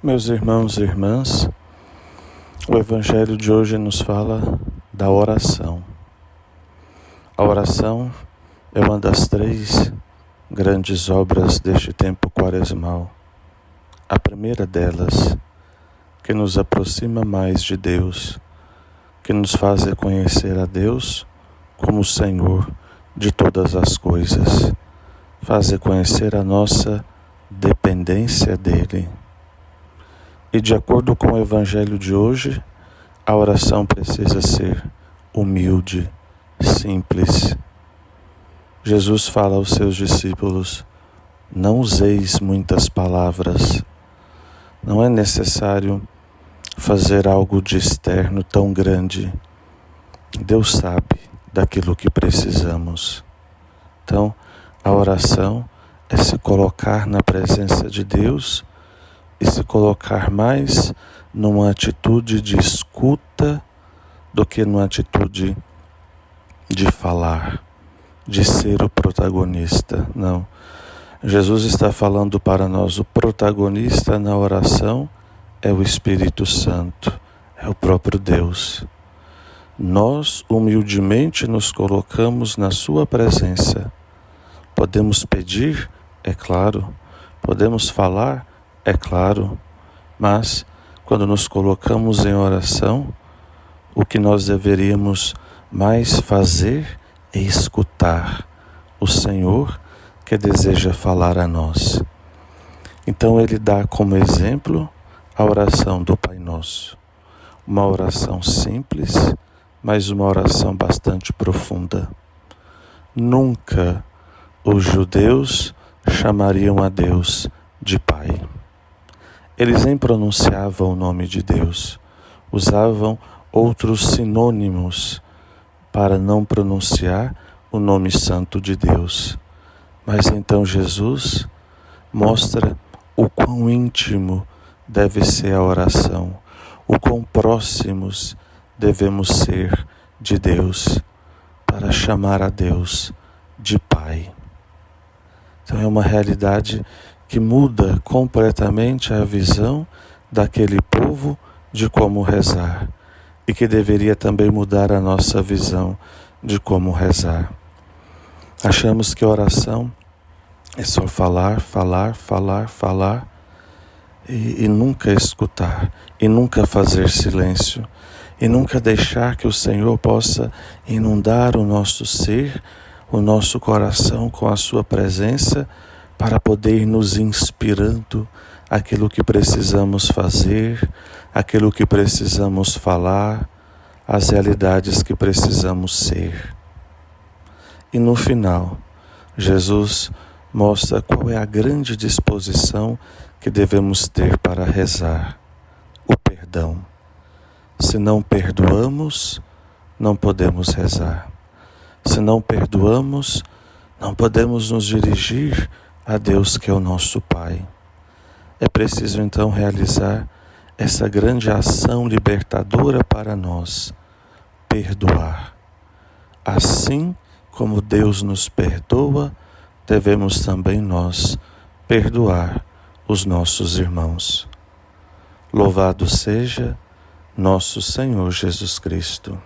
Meus irmãos e irmãs, o Evangelho de hoje nos fala da oração. A oração é uma das 3 grandes obras deste tempo quaresmal. A primeira delas, que nos aproxima mais de Deus, que nos faz reconhecer a Deus como o Senhor de todas as coisas, faz reconhecer a nossa dependência dEle. E de acordo com o Evangelho de hoje, a oração precisa ser humilde, simples. Jesus fala aos seus discípulos: não useis muitas palavras. Não é necessário fazer algo de externo tão grande. Deus sabe daquilo que precisamos. Então, a oração é se colocar na presença de Deus e se colocar mais numa atitude de escuta do que numa atitude de falar, de ser o protagonista. Não. Jesus está falando para nós: o protagonista na oração é o Espírito Santo, é o próprio Deus. Nós humildemente nos colocamos na sua presença. Podemos pedir, é claro. Podemos falar, é claro. Mas, quando nos colocamos em oração, o que nós deveríamos mais fazer é escutar o Senhor que deseja falar a nós. Então Ele dá como exemplo a oração do Pai Nosso. Uma oração simples, mas uma oração bastante profunda. Nunca os judeus chamariam a Deus de Pai. Eles nem pronunciavam o nome de Deus, usavam outros sinônimos para não pronunciar o nome santo de Deus. Mas então Jesus mostra o quão íntimo deve ser a oração, o quão próximos devemos ser de Deus para chamar a Deus de Pai. Então é uma realidade que muda completamente a visão daquele povo de como rezar e que deveria também mudar a nossa visão de como rezar. Achamos que oração é só falar e nunca escutar, e nunca fazer silêncio, e nunca deixar que o Senhor possa inundar o nosso ser, o nosso coração com a sua presença, para poder ir nos inspirando aquilo que precisamos fazer, aquilo que precisamos falar, as realidades que precisamos ser. E no final, Jesus mostra qual é a grande disposição que devemos ter para rezar: o perdão. Se não perdoamos, não podemos rezar. Se não perdoamos, não podemos nos dirigir a Deus, que é o nosso Pai. É preciso então realizar essa grande ação libertadora para nós: perdoar. Assim como Deus nos perdoa, devemos também nós perdoar os nossos irmãos. Louvado seja nosso Senhor Jesus Cristo.